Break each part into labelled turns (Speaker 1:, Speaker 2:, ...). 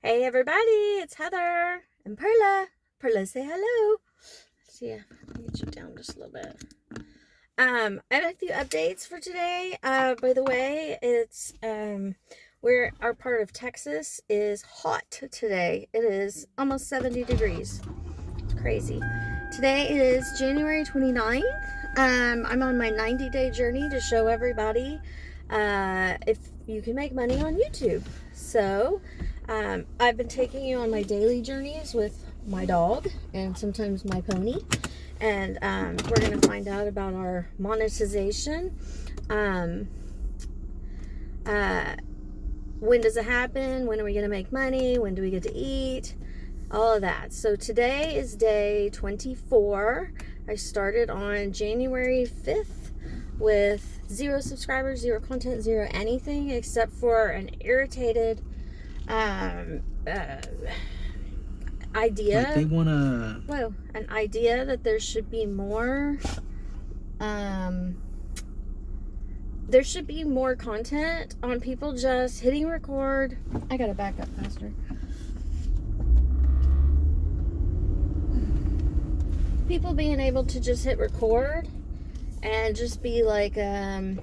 Speaker 1: Hey everybody, it's Heather and Perla. Perla, say hello. See ya. Let me get you down just a little bit. I have a few updates for today. By the way, it's where our part of Texas is hot today. It is almost 70 degrees. It's crazy. Today is January 29th. I'm on my 90-day journey to show everybody if you can make money on YouTube. So I've been taking you on my daily journeys with my dog and sometimes my pony. And we're going to find out about our monetization. When does it happen? When are we going to make money? When do we get to eat? All of that. So today is day 24. I started on January 5th with 0 subscribers, 0 content, 0 anything except for an irritated idea.
Speaker 2: Like they wanna.
Speaker 1: Whoa, an idea that there should be more. There should be more content on people just hitting record. I gotta back up faster. People being able to just hit record and just be like, your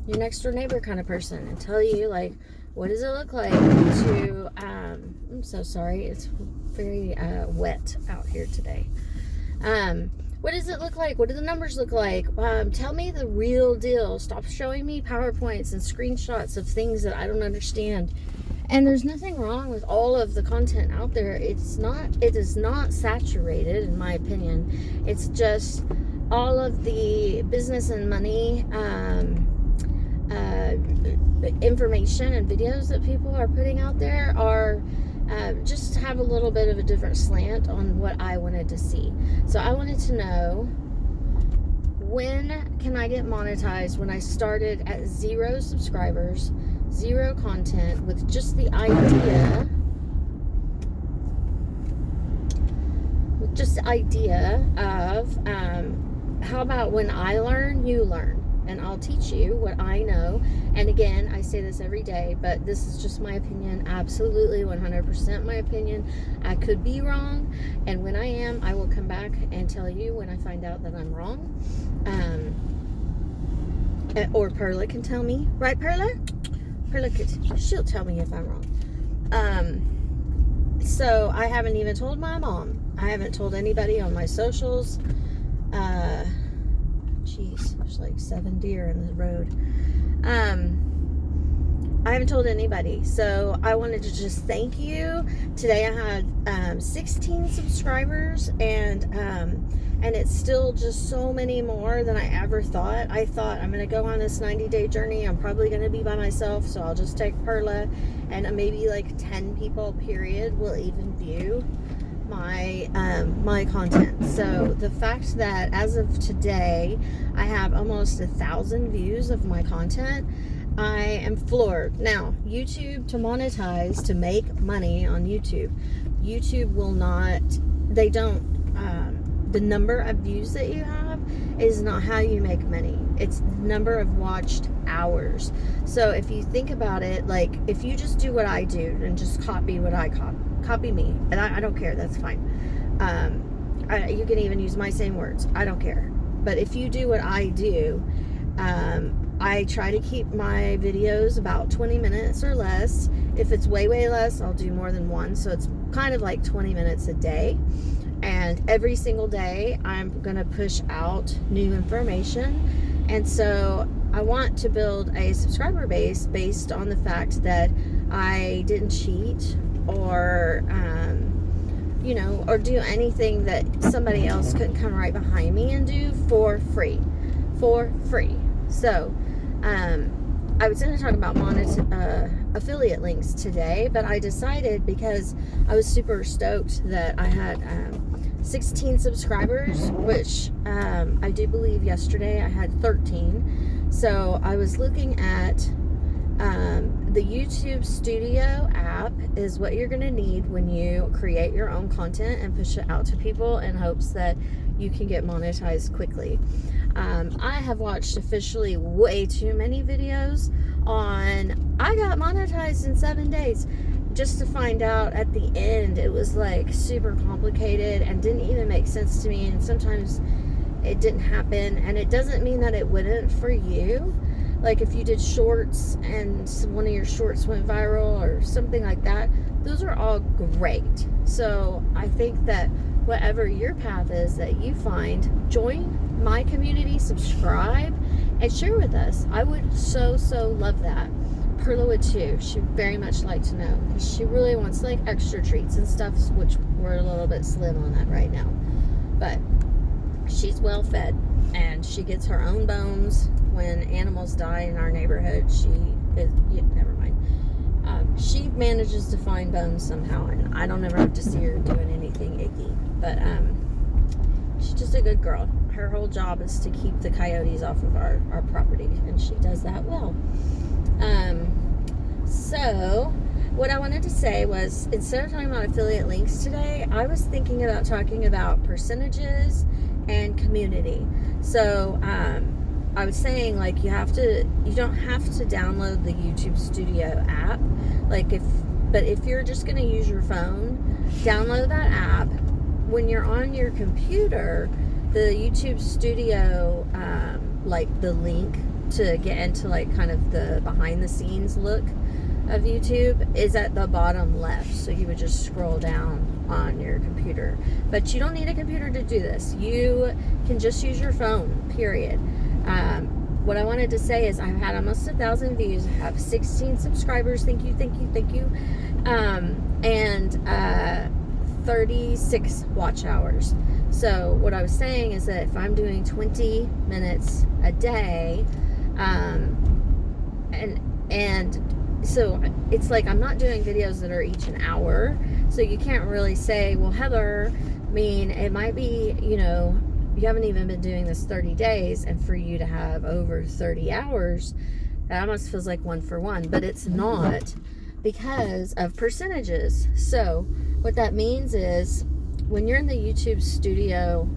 Speaker 1: next door neighbor kind of person and tell you, like, what does it look like to, I'm so sorry, it's very wet out here today. What does it look like? What do the numbers look like? Tell me the real deal. Stop showing me PowerPoints and screenshots of things that I don't understand. And there's nothing wrong with all of the content out there. It is not saturated, in my opinion. It's just all of the business and money information and videos that people are putting out there are just have a little bit of a different slant on what I wanted to see. So I wanted to know, when can I get monetized when I started at 0 subscribers, 0 content, with just the idea of how about when I learn, you learn, and I'll teach you what I know. And again, I say this every day, but this is just my opinion, absolutely 100% my opinion. I could be wrong, and when I am, I will come back and tell you when I find out that I'm wrong. Or Perla can tell me, right, Perla? She'll tell me if I'm wrong. So I haven't even told my mom. I haven't told anybody on my socials. Jeez, there's like 7 deer in the road. I haven't told anybody. So I wanted to just thank you. Today I had 16 subscribers, and it's still just so many more than I ever thought. I thought, I'm going to go on this 90-day journey. I'm probably going to be by myself, so I'll just take Perla, and maybe like 10 people, period, will even view my content. So the fact that as of today I have almost 1,000 views of my content, I am floored. Now, YouTube, to monetize, to make money on YouTube will not, they don't, the number of views that you have is not how you make money. It's the number of watched hours. So if you think about it, like, if you just do what I do and just copy what I copy me, and I don't care, that's fine. You can even use my same words, I don't care. But if you do what I do, I try to keep my videos about 20 minutes or less. If it's way less, I'll do more than one. So it's kind of like 20 minutes a day. And every single day I'm gonna push out new information. And so I want to build a subscriber base based on the fact that I didn't cheat or or do anything that somebody else couldn't come right behind me and do for free. So I was going to talk about affiliate links today, but I decided, because I was super stoked that I had 16 subscribers, which I do believe yesterday I had 13. So I was looking at the YouTube Studio app is what you're going to need when you create your own content and push it out to people in hopes that you can get monetized quickly. I have watched officially way too many videos on, I got monetized in 7 days. just to find out at the end, it was like super complicated and didn't even make sense to me. And sometimes it didn't happen. And it doesn't mean that it wouldn't for you. Like if you did shorts and one of your shorts went viral or something like that, those are all great. So I think that whatever your path is that you find, join my community, subscribe, and share with us. I would so love that. Perla would too. She'd very much like to know, because she really wants like extra treats and stuff, which we're a little bit slim on that right now. But she's well fed, and she gets her own bones. When animals die in our neighborhood, never mind. She manages to find bones somehow, and I don't ever have to see her doing anything icky. But she's just a good girl. Her whole job is to keep the coyotes off of our property, and she does that well. So what I wanted to say was, instead of talking about affiliate links today, I was thinking about talking about percentages and community. So I was saying, like, you don't have to download the YouTube Studio app. But if you're just going to use your phone, download that app. When you're on your computer, the YouTube Studio, like the link to get into like kind of the behind the scenes look of YouTube is at the bottom left. So you would just scroll down on your computer. But you don't need a computer to do this. You can just use your phone, period. What I wanted to say is I've had almost 1,000 views. I have 16 subscribers. Thank you. And 36 watch hours. So what I was saying is that if I'm doing 20 minutes a day, and so it's like I'm not doing videos that are each an hour. So you can't really say, well, Heather, I mean, it might be, you haven't even been doing this 30 days, and for you to have over 30 hours, that almost feels like 1 for 1, but it's not, because of percentages. So what that means is when you're in the YouTube Studio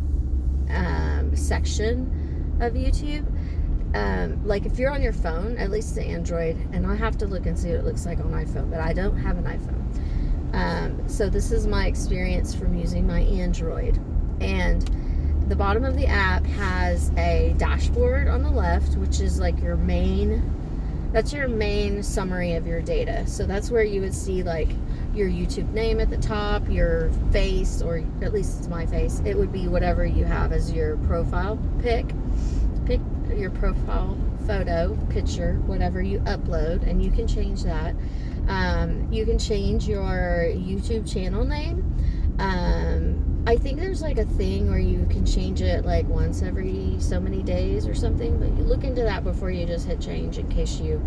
Speaker 1: section of YouTube, like if you're on your phone, at least the Android, and I'll have to look and see what it looks like on iPhone, but I don't have an iPhone. So this is my experience from using my Android. And the bottom of the app has a dashboard on the left, which is like your main summary of your data. So that's where you would see like your YouTube name at the top, your face, or at least it's my face. It would be whatever you have as your profile pick your profile photo, picture, whatever you upload, and you can change that. You can change your YouTube channel name. I think there's like a thing where you can change it like once every so many days or something, but you look into that before you just hit change in case you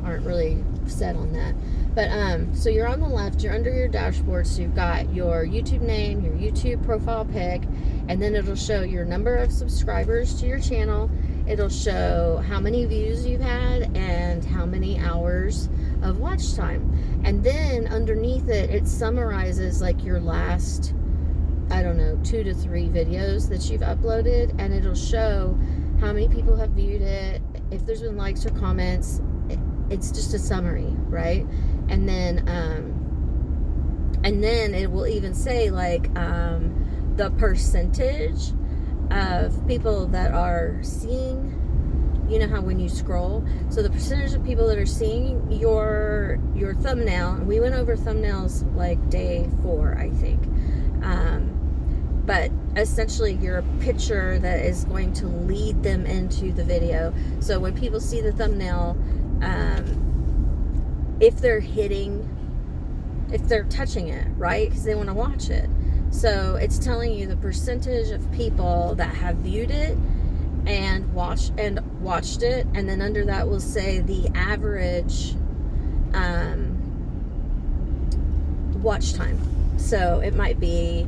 Speaker 1: aren't really set on that. But so you're on the left, you're under your dashboard, so you've got your YouTube name, your YouTube profile pic, and then it'll show your number of subscribers to your channel. It'll show how many views you've had and how many hours of watch time. And then underneath it, it summarizes like your last, I don't know, 2 to 3 videos that you've uploaded, and it'll show how many people have viewed it, if there's been likes or comments. It's just a summary, right? And then it will even say like the percentage of people that are seeing, you know how when you scroll, so the percentage of people that are seeing your thumbnail. We went over thumbnails like day 4, I think. But essentially you're a picture that is going to lead them into the video. So when people see the thumbnail, if they're touching it, right? Because they want to watch it. So it's telling you the percentage of people that have viewed it and watched it, and then under that will say the average watch time. So it might be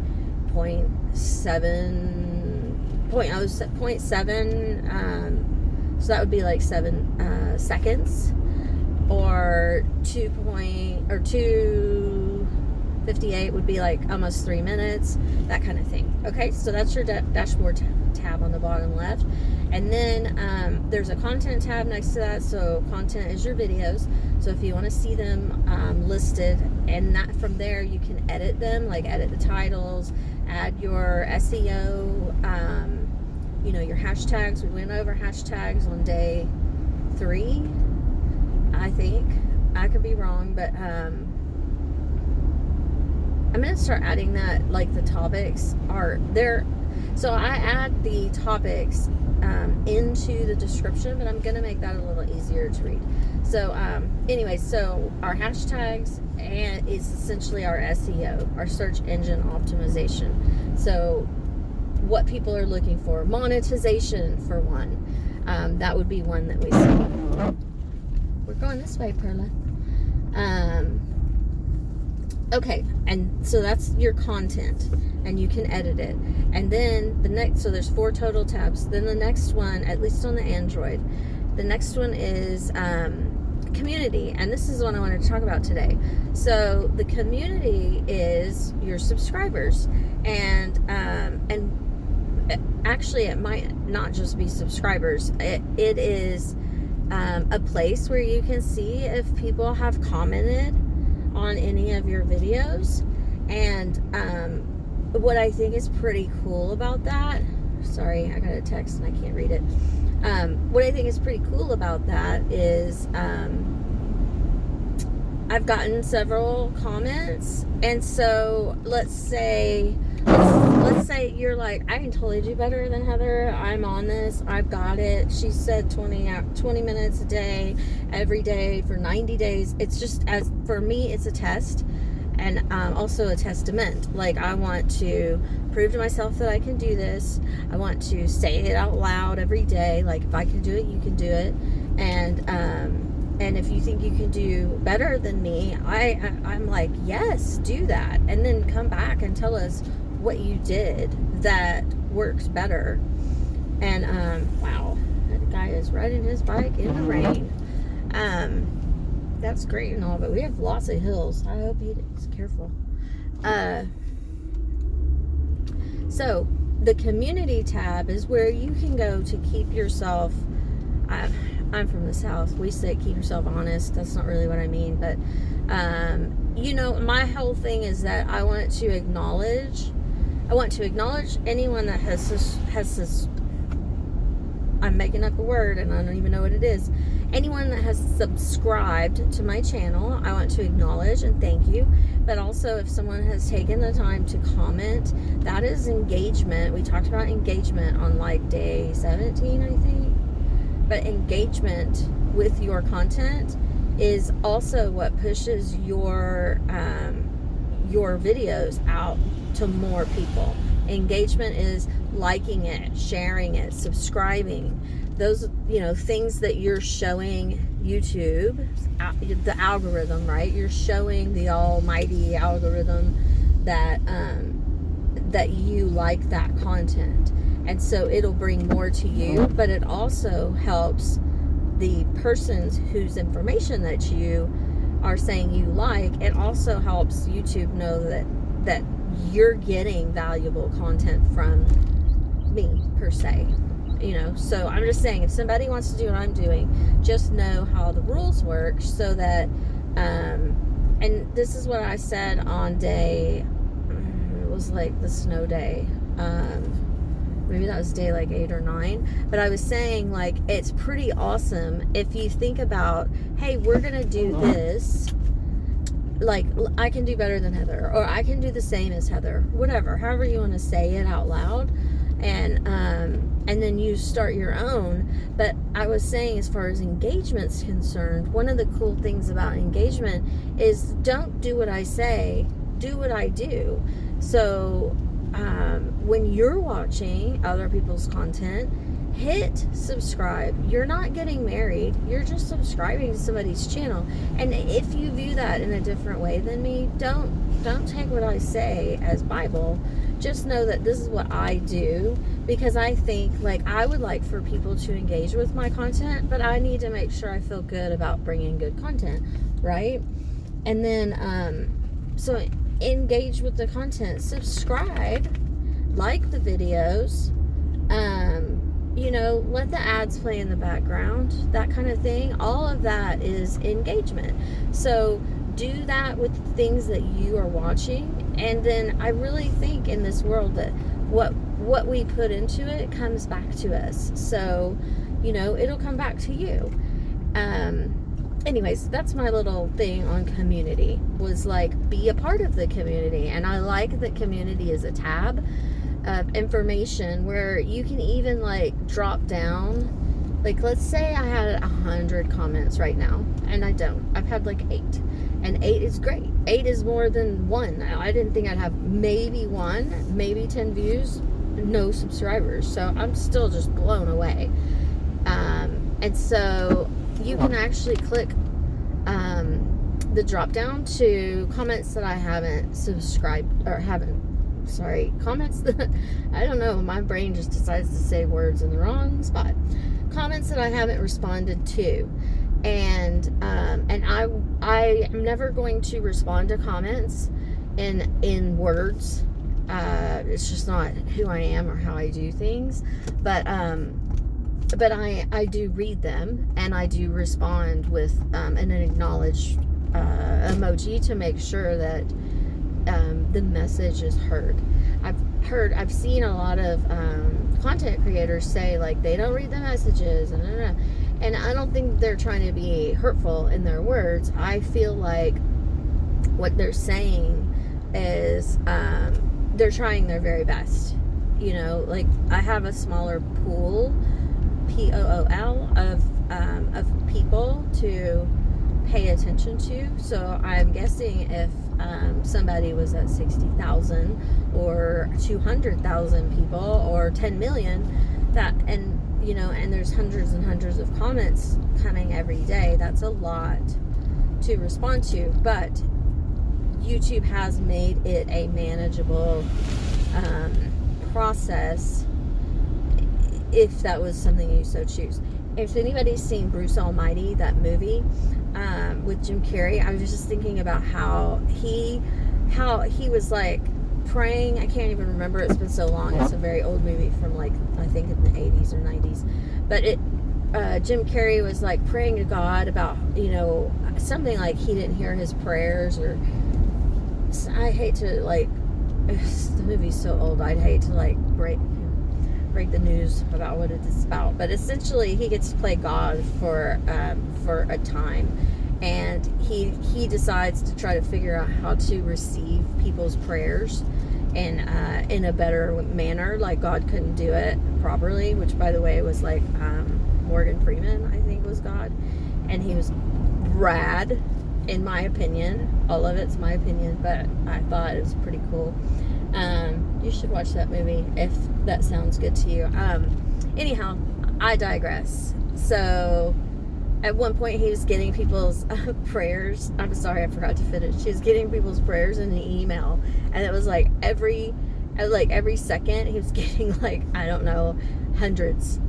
Speaker 1: 0.7, so that would be like 7 seconds, or 258 would be like almost 3 minutes, that kind of thing. Okay, so that's your dashboard tab on the bottom left. And then there's a content tab next to that. So content is your videos. So if you want to see them listed and that from there you can edit them, like edit the titles, add your SEO, your hashtags. We went over hashtags on day 3, I think. I could be wrong, but I'm gonna start adding that, like the topics are there. So I add the topics into the description, but I'm gonna make that a little easier to read. So anyway, so our hashtags and is essentially our SEO, our search engine optimization. So what people are looking for, monetization for one. That would be one that we see. We're going this way, Perla. Okay, and so that's your content, and you can edit it. And then the next, so there's 4 total tabs. Then the next one, at least on the Android, the next one is community, and this is what I wanted to talk about today. So the community is your subscribers, and actually it might not just be subscribers. It is a place where you can see if people have commented on any of your videos. And what I think is pretty cool about that, sorry, I got a text and I can't read it. What I think is pretty cool about that is I've gotten several comments, and so let's say you're like, I can totally do better than Heather. I'm on this. I've got it. She said 20 minutes a day, every day for 90 days. It's just, as for me, it's a test, and also a testament. Like, I want to prove to myself that I can do this. I want to say it out loud every day. Like, if I can do it, you can do it. And if you think you can do better than me, I'm like, yes, do that. And then come back and tell us what you did that works better. And wow, that guy is riding his bike in the rain. That's great and all, but we have lots of hills. I hope he's careful. So the community tab is where you can go to keep yourself, I'm from the South. We say keep yourself honest. That's not really what I mean, but my whole thing is that I want to acknowledge anyone that has this, I'm making up a word and I don't even know what it is. Anyone that has subscribed to my channel, I want to acknowledge and thank you. But also, if someone has taken the time to comment, that is engagement. We talked about engagement on like day 17, I think. But engagement with your content is also what pushes your videos out to more people. Engagement is liking it, sharing it, subscribing. Those, things that you're showing YouTube, the algorithm, right? You're showing the almighty algorithm that you like that content. And so it'll bring more to you, but it also helps the persons whose information that you are saying you like. It also helps YouTube know that you're getting valuable content from me, per se. So I'm just saying, if somebody wants to do what I'm doing, just know how the rules work, so that and this is what I said on day, it was like the snow day, maybe that was day like 8 or 9, but I was saying, like, it's pretty awesome if you think about, hey, we're gonna do this, like, I can do better than Heather, or I can do the same as Heather, whatever, however you want to say it out loud, and then you start your own. But I was saying, as far as engagement's concerned, one of the cool things about engagement is, don't do what I say, do what I do. So when you're watching other people's content, hit subscribe. You're not getting married, you're just subscribing to somebody's channel. And if you view that in a different way than me, don't take what I say as Bible. Just know that this is what I do, because I think, like, I would like for people to engage with my content, but I need to make sure I feel good about bringing good content, right? And then so engage with the content, subscribe, like the videos, let the ads play in the background, that kind of thing. All of that is engagement. So do that with things that you are watching. And then I really think in this world that what we put into it comes back to us. So, it'll come back to you. Anyways, that's my little thing on community, was like, be a part of the community. And I like that community is a tab of information where you can even like drop down. Like, let's say I had 100 comments right now, and I don't. I've had like 8, and 8 is great. 8 is more than 1. I didn't think I'd have maybe 1, maybe 10 views, no subscribers. So I'm still just blown away. And so you can actually click the drop down to comments that I haven't subscribed, or comments that, I don't know, my brain just decides to say words in the wrong spot. Comments that I haven't responded to. And I am never going to respond to comments in words. It's just not who I am or how I do things. But I do read them, and I do respond with an acknowledged emoji to make sure that the message is heard. I've seen a lot of content creators say like they don't read the messages, and I don't think they're trying to be hurtful in their words. I feel like what they're saying is they're trying their very best. Like, I have a smaller pool, POOL, of people to pay attention to. So I'm guessing if somebody was at 60,000 or 200,000 people or 10 million, and there's hundreds and hundreds of comments coming every day, that's a lot to respond to. But YouTube has made it a manageable process if that was something you so choose. If anybody's seen Bruce Almighty, that movie with Jim Carrey, I was just thinking about how he was like praying. I can't even remember, it's been so long. It's a very old movie from like, I think in the 80s or 90s. But Jim Carrey was like praying to God about, something like he didn't hear his prayers, or I hate to like, the movie's so old, I'd hate to like break the news about what it's about, but essentially he gets to play God for a time, and he decides to try to figure out how to receive people's prayers in a better manner. Like, God couldn't do it properly, which, by the way, was like Morgan Freeman, I think, was God, and he was rad, in my opinion. All of it's my opinion, but I thought it was pretty cool. You should watch that movie if that sounds good to you. Anyhow, I digress. So at one point he was getting people's prayers. I'm sorry, I forgot to finish. He was getting people's prayers in an email, and it was like every second he was getting like, I don't know, hundreds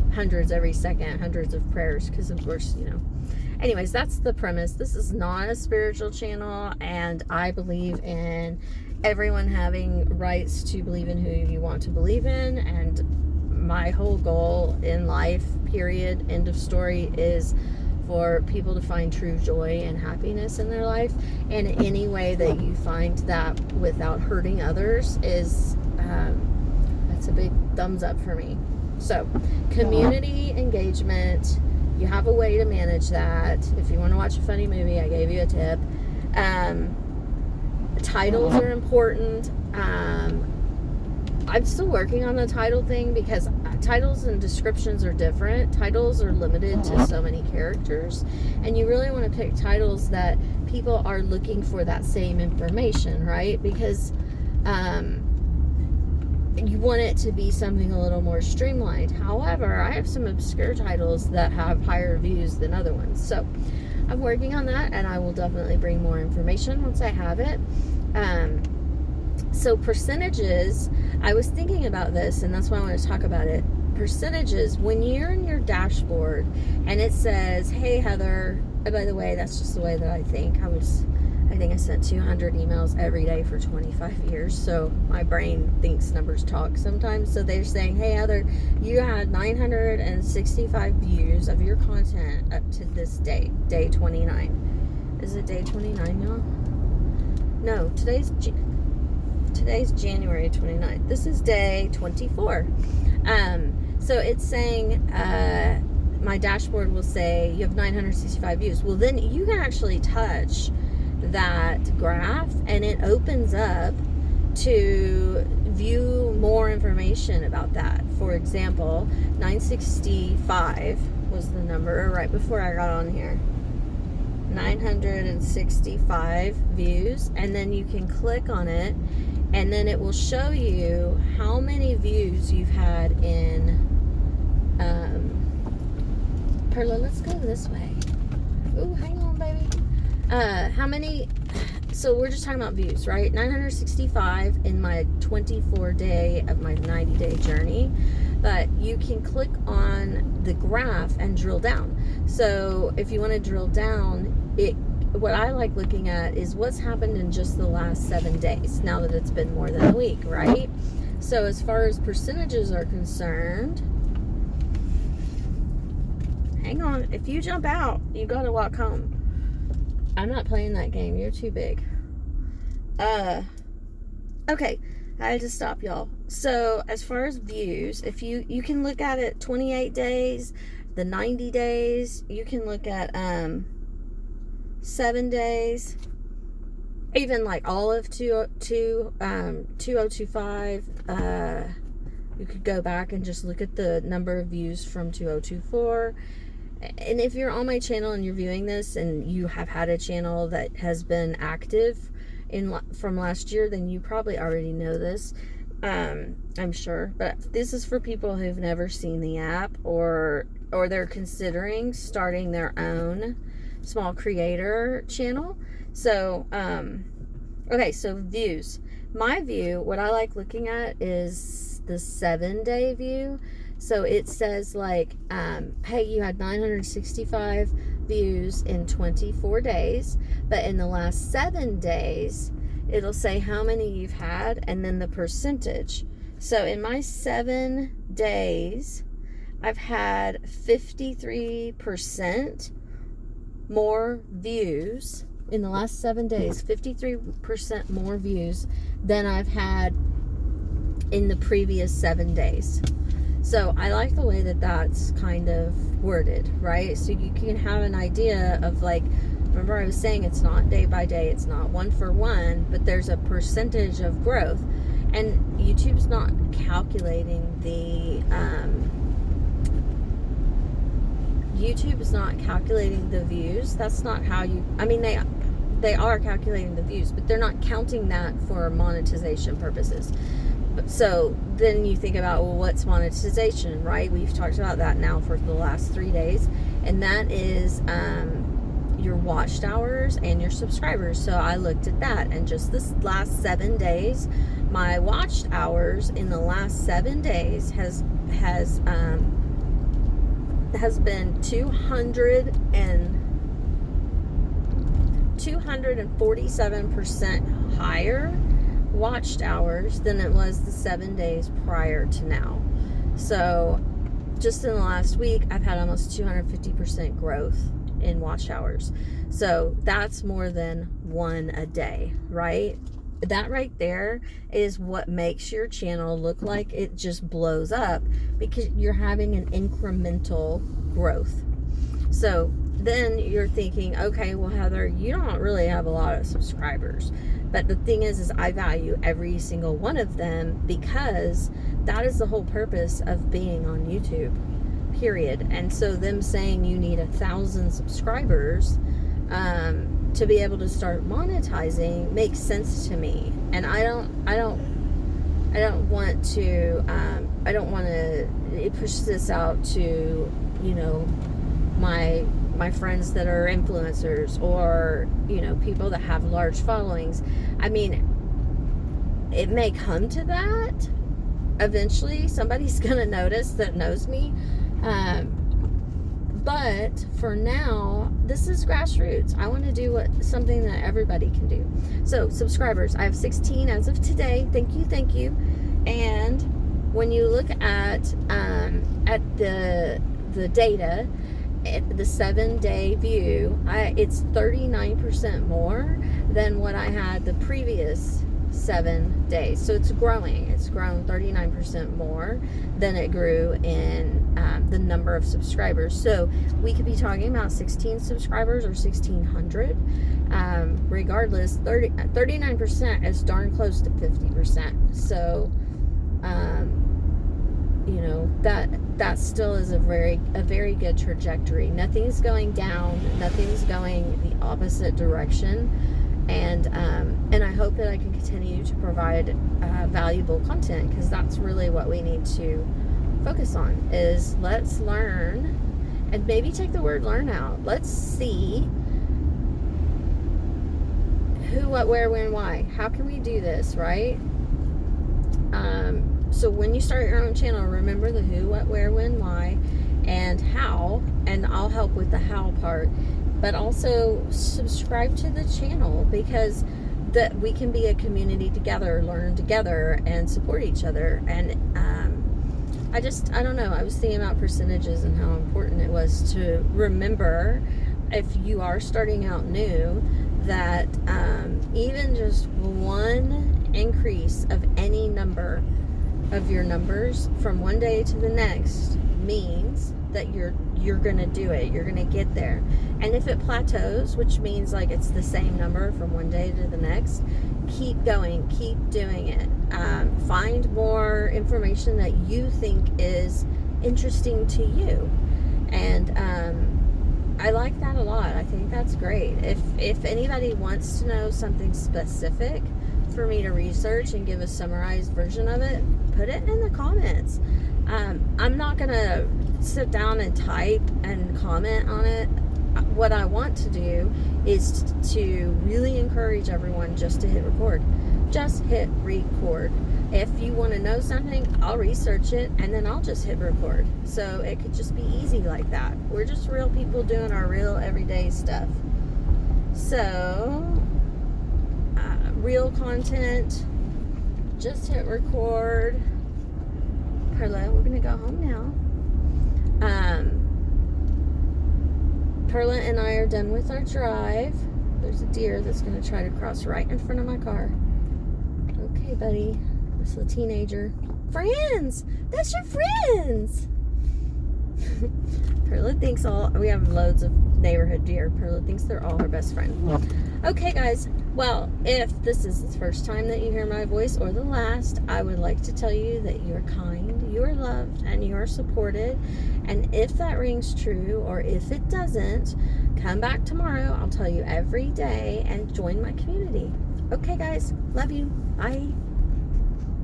Speaker 1: every second, hundreds of prayers, because of course, anyways, that's the premise. This is not a spiritual channel, and I believe in everyone having rights to believe in who you want to believe in. And my whole goal in life, period, end of story, is for people to find true joy and happiness in their life. And any way that you find that without hurting others is that's a big thumbs up for me. So community engagement, you have a way to manage that. If you want to watch a funny movie, I gave you a tip. Titles are important. I'm still working on the title thing, because titles and descriptions are different. Titles are limited to so many characters, and you really want to pick titles that people are looking for that same information, right? Because you want it to be something a little more streamlined. However, I have some obscure titles that have higher views than other ones, so I'm working on that, and I will definitely bring more information once I have it. So percentages, I was thinking about this, and that's why I want to talk about it. Percentages, when you're in your dashboard and it says, hey Heather, by the way, that's just the way that I think. I think I sent 200 emails every day for 25 years, so my brain thinks numbers talk sometimes. So they're saying, hey Heather, you had 965 views of your content up to this date, day 29. Is it day 29, y'all? No, today's January 29th. This is day 24. So it's saying, my dashboard will say you have 965 views. Well, then you can actually touch that graph and it opens up to view more information about that. For example, 965 was the number right before I got on here. 965 views, and then you can click on it and then it will show you how many views you've had in Perla, let's go this way. Ooh, hang on, baby. How many, so we're just talking about views, right? 965 in my 24-day of my 90-day journey. But you can click on the graph and drill down. So if you want to drill down, what I like looking at is what's happened in just the last 7 days, now that it's been more than a week, right? So as far as percentages are concerned, hang on, if you jump out, you gotta walk home. I'm not playing that game, you're too big. Okay, I had to stop, y'all. So as far as views, if you can look at it 28 days, the 90 days, you can look at 7 days, even like all of 2025. You could go back and just look at the number of views from 2024. And if you're on my channel and you're viewing this and you have had a channel that has been active from last year, then you probably already know this. I'm sure, but this is for people who've never seen the app or they're considering starting their own small creator channel. So okay, so views. My view, what I like looking at is the 7-day view. So it says like, hey, you had 965 views in 24 days, but in the last 7 days, it'll say how many you've had and then the percentage. So in my 7 days, I've had 53% more views in the last 7 days, 53% more views than I've had in the previous 7 days. So I like the way that that's kind of worded, right? So you can have an idea of like, remember I was saying it's not day by day, it's not one for one, but there's a percentage of growth. And YouTube's not calculating YouTube is not calculating the views. That's not how you, I mean, they are calculating the views, but they're not counting that for monetization purposes. So then you think about, well, what's monetization, right? We've talked about that now for the last 3 days, and that is your watched hours and your subscribers. So I looked at that, and just this last 7 days, my watched hours in the last 7 days has been 247% higher watched hours than it was the 7 days prior to now. So just in the last week, I've had almost 250% growth in watch hours. So that's more than one a day, right? That right there is what makes your channel look like it just blows up, because you're having an incremental growth. So then you're thinking, okay, well, Heather, you don't really have a lot of subscribers. But the thing is I value every single one of them, because that is the whole purpose of being on YouTube, period. And so them saying you need 1,000 subscribers to be able to start monetizing makes sense to me. And I don't want to push this out to, you know, my friends that are influencers, or, you know, people that have large followings. I mean, it may come to that eventually. Somebody's gonna notice that knows me, but for now, this is grassroots. I want to do something that everybody can do. So subscribers, I have 16 as of today. Thank you. And when you look at the data, the 7-day view, it's 39% more than what I had the previous 7 days. So it's growing. It's grown 39% more than it grew in the number of subscribers. So we could be talking about 16 subscribers or 1,600. Regardless, 39% is darn close to 50%. So, you know, that still is a very good trajectory. Nothing's going down. Nothing's going the opposite direction. And I hope that I can continue to provide valuable content, because that's really what we need to focus on, is let's learn, and maybe take the word learn out. Let's see who, what, where, when, why. How can we do this, right? So when you start your own channel, remember the who, what, where, when, why, and how, and I'll help with the how part. But also subscribe to the channel, because that we can be a community together, learn together, and support each other. And I don't know, I was thinking about percentages and how important it was to remember, if you are starting out new, that even just one increase of any number of your numbers from one day to the next means that you're gonna do it. You're gonna get there. And if it plateaus, which means like it's the same number from one day to the next, keep going, keep doing it. Find more information that you think is interesting to you. And I like that a lot. I think that's great. If anybody wants to know something specific for me to research and give a summarized version of it, put it in the comments. I'm not gonna sit down and type and comment on it. What I want to do is to really encourage everyone just to hit record. Just hit record. If you want to know something, I'll research it and then I'll just hit record. So it could just be easy like that. We're just real people doing our real everyday stuff. So real content, just hit record. Perla, we're gonna go home now. Perla and I are done with our drive. There's a deer that's going to try to cross right in front of my car. Okay, buddy. This little teenager. Friends! That's your friends! Perla thinks we have loads of neighborhood deer. Perla thinks they're all her best friend. Okay, guys. Well, if this is the first time that you hear my voice, or the last, I would like to tell you that you're kind, you are loved, and you are supported. And if that rings true, or if it doesn't, come back tomorrow. I'll tell you every day, and join my community. Okay, guys. Love you. Bye.